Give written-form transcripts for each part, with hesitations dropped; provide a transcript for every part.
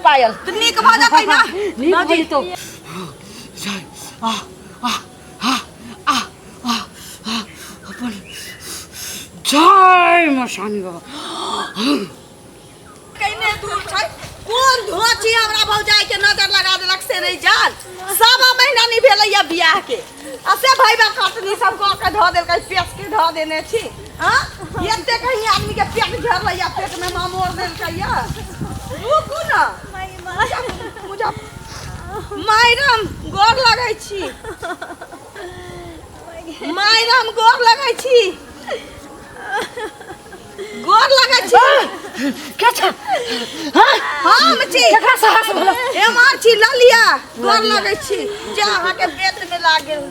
पायल तो नीक भ जातै ना नीक भई तो जय आ आ आ आ आ अपन जय मसानी बाबा कइने दूर छै कोन धोची हमरा भौजाई के नजर लगा देलक से नहीं जान सवा महीना नहीं भेलैया बियाह के आ से भईबा कटनी सब को के ध देलकै पेट के ध देने छी हां एते कहीं आदमी के पेट झर लैया पेट में मामोर देलकै या रुकू ना मुझे मायरम गोर लगै छी मायरम गोर लगै छी गोर लगै छी क्या छ हम छी केकरा साहस भला ए मार छी ललिया गोर लगै छी जे अहाँ के पेट में लाग गेल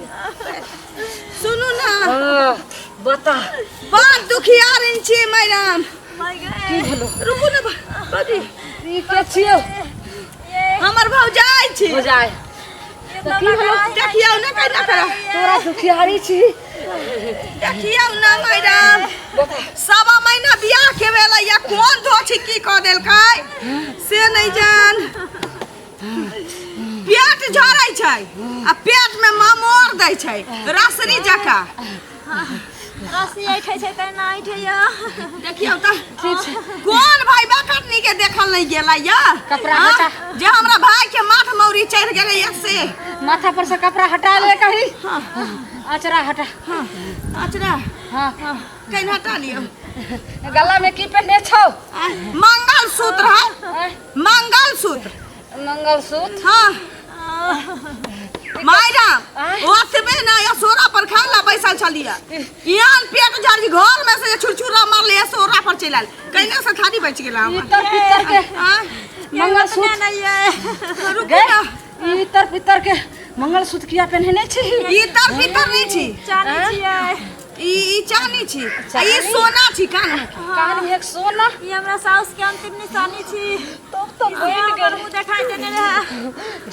सुनू ना बता बात दुखियारिन छी मैडम की भेलो रुकू ना बाजी ई के छियो हमर भौजाई छी हो जाए तो की भेलो देखियौ ना कैना करा तोरा दुखियारी छी देखियौ ना मैडम सवा महीना बियाह के भेलै या कोन धोछी की क देलकै से नहीं जान पेट झरै छै आ पेट में मामोर दै छै रसरी जका रसी ऐठै छै त ना ऐठैया देखियौ त कोन भाई बकटनी के देखल नहीं गेलै या कपड़ा हटा जे हमरा भाई के माथ मौरी चढ़ गेलै से माथा पर से कपड़ा हटा ले कही अचरा हटा अचरा हां कैन हटा लियो गला में की पहने छौ मंगलसूत्र है मंगलसूत्र मंगलसूत्र हां मैडम ओतबे ना सोरा पर खाला बैसल छलिया यान पेट झड़ी घर में से छुरछुरा मार ले सोरा पर चलल कइने से थारी बच गेला इतर पितर के मंगलसूत्र नहीं है रुको ना इतर पितर के मंगलसूत्र किया पहनने छी इतर पितर नहीं छी चांदी छियै ई चांदी छी आ ई सोना छी कान कान में एक सोना ई हमरा साउस के अंतिम निशानी छी तब तो बन गेल मुंह देखाई देने रहा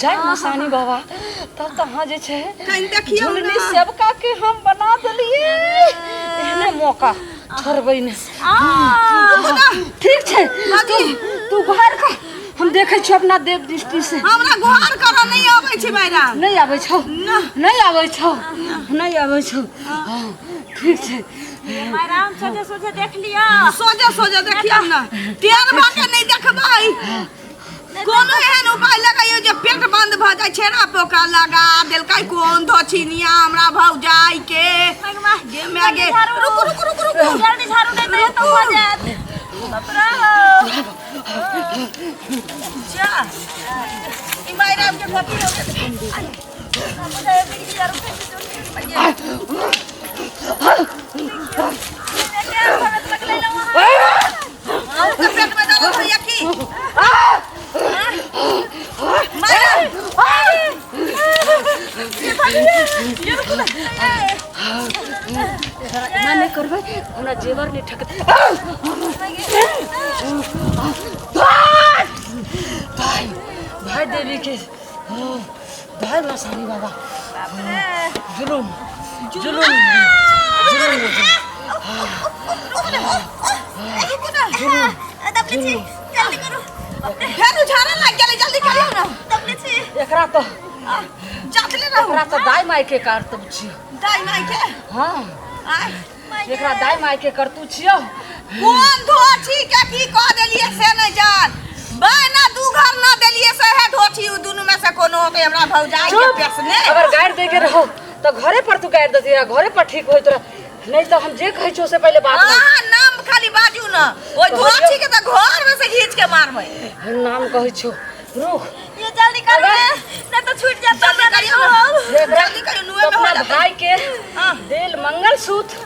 जय मसानी बाबा तब तो हां जे छे कइन देखियौ झुलनी सेवका के हम बना देलिए एहने मौका छोड़बै ने ठीक छे तू घर का हम देखे छी अपना देव दृष्टि से हमरा घर कर नहीं आबै छै मैडम नहीं आबै छौ नहीं आबै छौ नहीं आबै छौ ठीक छे मैडम सोचे सोचे देख लिया सोजे सोजे देखियौ ना टेर बाके नहीं देखबै कोनो एहन उपाय लगाइयो जे पेट बंद भ जाय छेरा पोका लगा देलकै कोन धोछिनिया हमरा भौजाई के गे मागे रुक जल्दी झाड़ू दे दे तो हो जात बपरा जा ई मैडम के कथि हो गेल मुझे बिजली झाड़ू फेंक दो पेट में डालो भैया की माने करबै हमरा जेवर नहीं ठकत भाई भाई देवी के भाई मसानी बाबा जुलूम जुलूम जल्दी करो फेर झाड़ा लग गेलै जल्दी करियो ना एकरा तो जातले रहू एकरा तो दाई माई के करतब छियो दाई माई के हां आय एकरा दाई माई के करतू छियो कोन धोछी के की कह देलिए से नहीं जान बहना दू घर ना देलिए से है धोछी उ दुनु में से कोनो के हमरा भौजाई के पेश ने अगर गाड़ दे के रहो तो घरे पर तू गाड़ देती घरे पर ठीक होइत रह नहीं तो हम जे कहै छौ से पहले बात हां नाम खाली बाजू ना ओइ धोछी के तो घर में से खींच के मारबै नाम कहै छौ रुक ये जल्दी करो नहीं तो छूट जाता जल्दी करियो नुए में हो अपना भाई के दिल मंगलसूत्र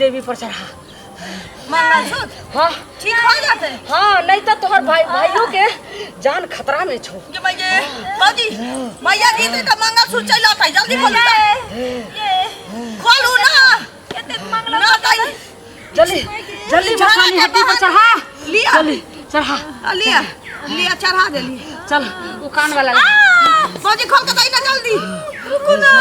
देवी पर चढ़ा मंगलसूत्र हां ठीक हो जाते हां नहीं तो तोहर भाइयों के जान खतरा में छौ के भैया बाजी भैया जी तो मंगलसूत्र चल आता जल्दी खोलो ये खोलू ना केते मंगल ना दाई जल्दी जल्दी मसानी हड्डी पर चढ़ा लिया जल्दी चढ़ा लिया लिया चढ़ा देली चल वो कान वाला बाजी खोल के दई ना जल्दी रुको ना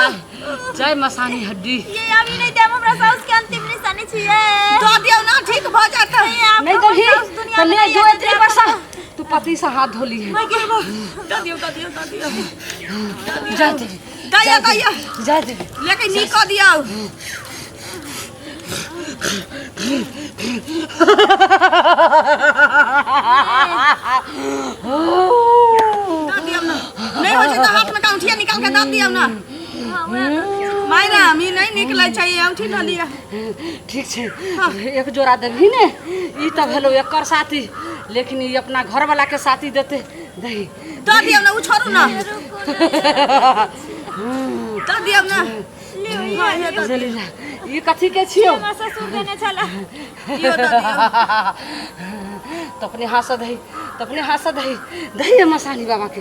जय मसानी हड्डी ये अभी नहीं देम हमरा साउस के अंतिम निशानी छिए तो दियो ना ठीक भ जाता नहीं तो ही तो ले जो इतनी पैसा तू पति से हाथ धो ली है। मैं के दियो जा देवी जा देवी लेके निका दिया नहीं हो तो हाथ में अंगूठिया निकाल के दाब दिया ना मायरा मी नहीं निकले चाहिए अंगूठी न लिया ठीक छे एक जोड़ा देवी ने ई त भेलो एकर साथी लेकिन ई अपना घर वाला के साथी देते दही दा दिया ना उ छोड़ू ना दा दिया ना चली जा ई कथी के छियो ससुर देने चला यो दा दिया तो अपने हाथ से दही दही मसानी बाबा के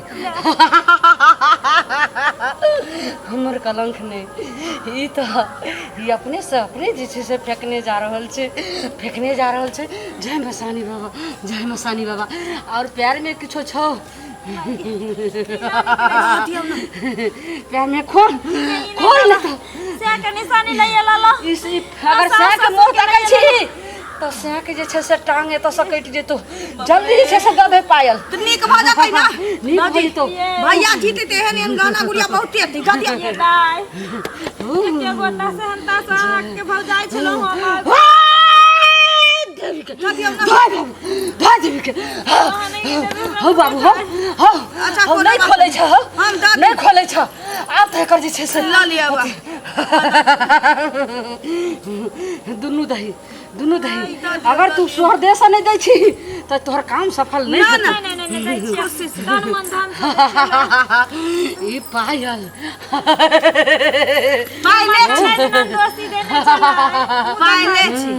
हमर कलंक नहीं ई तो ई अपने से अपने जे छै से फेंकने जा रहल छै जय मसानी बाबा और प्यार में किछो छो प्यार में खोल ना तो से के निशानी नहीं लाला इस अगर से के मुंह तकै छी तो से के जे छै से टांगे तो सकैट जेतो जल्दी से दे पायल तो नीक भ जातै ना नीक हो जेतो भैया जीते तेहन गाना गुड़िया बहुत तेज गा दिया ये दाई के गोटा से हंता सा के भौजाई छलो हम देवी के देवी के हो बाबू हो अच्छा नहीं खोले छ नहीं खोले छ आप त एकर जे छै से ला लिया बा दुनु दही अगर तू स्वर दे से नहीं दै छी तो तोहर काम सफल नहीं होता नहीं कोशिश तन मन धाम ई पायल दोस्ती देने चला पायले छी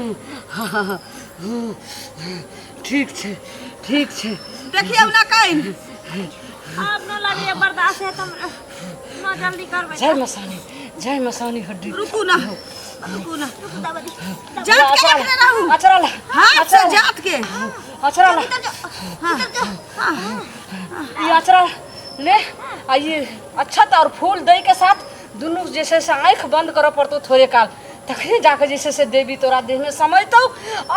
ठीक छै देखिए ना कहीं अब न लगे बर्दाश्त है तुम न जल्दी करबे जय मसानी हड्डी रुकू ना जात के रखने रहू अचरा ला हाथ से जात के अचरा ला ये अचरा ले आइए अच्छा तो और फूल दही के साथ दोनों जैसे से आँख बंद करो पड़तो थोड़े काल तखने जाकर जैसे से देवी तोरा देह में समझतो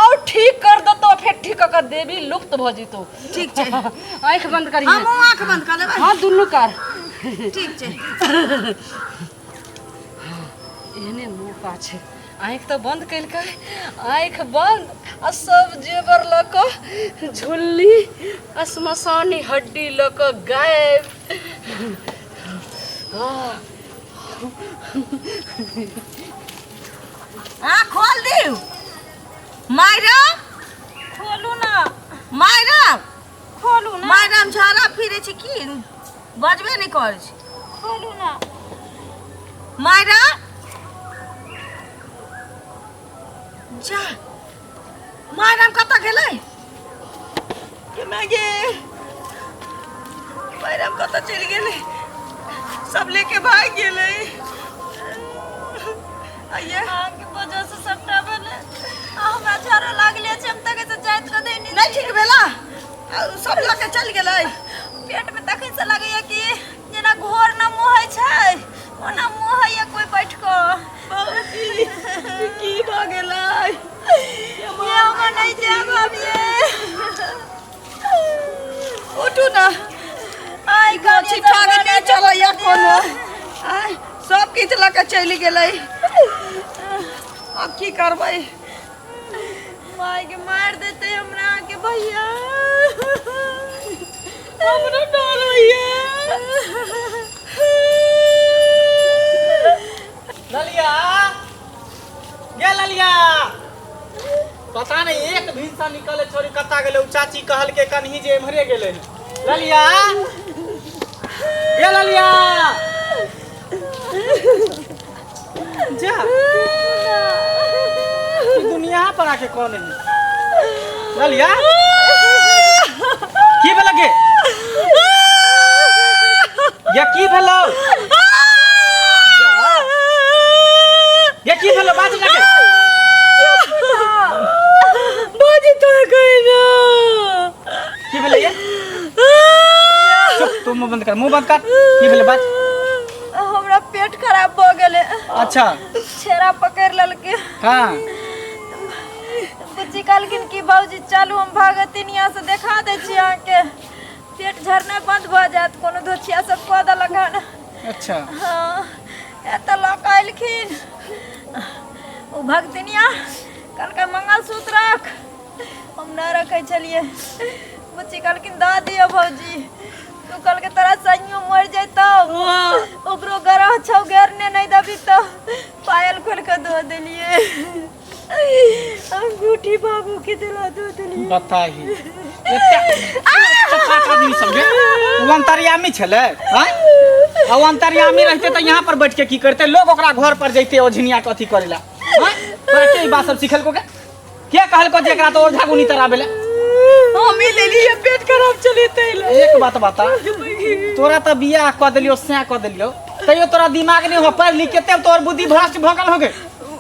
और ठीक कर दो तो फिर ठीक कर देवी लुप्त भ जतो ठीक छे आँख बंद करिए हम आँख बंद कर लेबै हां दुनु कर ठीक छे एने मौका छे आँख तो बंद कैल के आँख बंद आ सब जेवर लक झुल्ली असमसानी हड्डी लक गायब खोल दियो मायरा खोलू ना मायरा झाड़ा फिरे छी की बजबे नहीं करे छी खोलू ना मायरा जा मायराम कत गेलै केना गे मायराम कत चल गेलै सब लेके भाग गेलै आइए आगे वजह से सबटा बने हमरा झाड़ा लागले छै हम तक से जाइत क देनी नहीं ठीक भेला सब लेके चल गेलै पेट में तखन से लगैया कि जेना घोर न मोहै छै ओना मोहैया कोई बैठ क की भ गेलै ये हम नहीं जाब अब ये उठू ना आई ठीक ठाक नहीं चलैया कोनो आय सब किछ लेके चल गेलै अब की करबै माय के मार देते हमरा के भैया हमरा डर होइए ललिया पता नहीं एक भींसा निकले छोरी कता गेले चाची कहल के कन्ही जे एमहरे गेले ललिया गे ललिया जा दुनिया पर आके कौन है ललिया की भेल गे या की भेलो या की भेलो बात लगे बाजी तो गई ना की भेले ये चुप तू मुंह बंद कर की भेले बात हमरा पेट खराब हो गेले अच्छा छेरा पकड़ ललके हां बुच्ची कहलखिन कि भौजी चलू हम भागतिन यहाँ से देखा दै छी अहाँके पेट झरनाइ बंद भऽ जायत कोनो धोछिया सब कऽ देलक हन। अच्छा हाँ एतऽ लऽ कऽ अयलखिन ओ भगतिनिया कहलकै मंगलसूत्र रख हम न रखै छलियै बुच्ची कहलखिन दऽ दियौ भौजी तू कहलकै तोरा सहियो मरि जैतौ ओकरो गरह छौ घेरने नहीं देबी तो पायल खोल के दो देलिए अंगूठी बाबू के दिला दो देलिए बताही आदमी सब वो अंतर्यामी छले हैं वो अंतर्यामी रहते तो यहाँ पर बैठ के की करते लोग ओकरा घर पर जैते ओझनिया के अथी करेला हैं तोरा के ई बात सब सिखल को के कहल को जेकरा तो ओझा गुनी तरह बेले हम ले लिए पेट खराब चले तैले एक बात बता तोरा तो बियाह क देलियो से क देलियो तैयो तोरा दिमाग नहीं हो पढ़ लिख के तब तोर बुद्धि भ्रष्ट भगल हो गए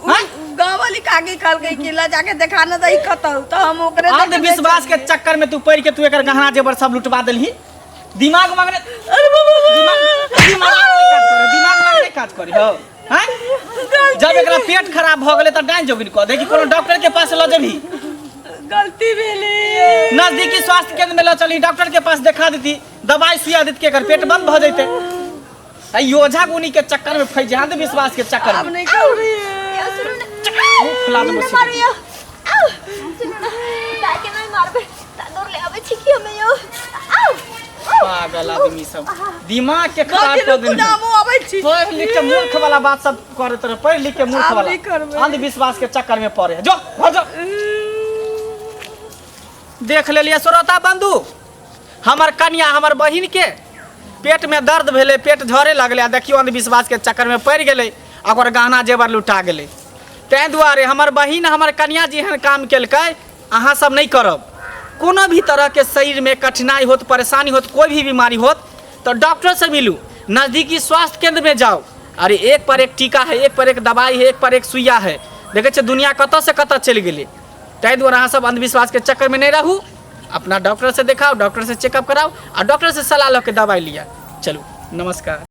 हैं गांव वाली कागी कल गई कि ला जाके दिखाना दई कतौ तो हम ओकरे अंधविश्वास के चक्कर में तू पढ़ के तू एकर गहना जेवर सब लुटवा देलही दिमाग मांगने अरे बाबा दिमाग मांगने काज करी हो हैं जब एकरा पेट खराब भ गेले त डाइन जोगिन क दे कि कोनो डॉक्टर के पास ल जेबी गलती भेले नजदीकी स्वास्थ्य केंद्र में ल चली डॉक्टर के पास दिखा देती दवाई सुइया देती के एकर पेट बंद भ जैते आई ओझा गुनी के चक्कर में फंस जा अंधविश्वास के चक्कर अब में नहीं कर रही मुंह फुला दे बस मारियो ताई के नहीं मारबे तादर ले आबे छी कि हमें यो पागल आदमी सब दिमाग के खराब कर देने दामो आबै छी पढ़ लिख के मूर्ख वाला बात सब करत रह पढ़ लिख के मूर्ख अब नहीं करबे। वाला अंधविश्वास के चक्कर में पड़े जो हो जा देख ले लिया श्रोता बंधु हमर कन्या हमर बहिन के पेट में दर्द भेले पेट झरे लगले देखियो अंधविश्वास के चक्कर में पड़ गेले ओकर गहना जेवर लुटा गेले तै दुआरे हमर बहिन हमर कन्या जेहन काम केलकै अहाँ सब नहीं करब कोनो भी तरह के शरीर में कठिनाई होत परेशानी होत कोई भी बीमारी होत तो डॉक्टर से मिलू नजदीकी स्वास्थ्य केंद्र में जाओ अरे एक पर एक टीका है एक पर एक दवाई है एक पर एक सुइया है देखे छे दुनिया कत से कत चल गेले तै दुआरे अहाँ सब अंधविश्वास के चक्कर में नहीं रहू अपना डॉक्टर से दिखाओ डॉक्टर से चेकअप कराओ और डॉक्टर से सलाह लो के दवाई लिया चलो नमस्कार।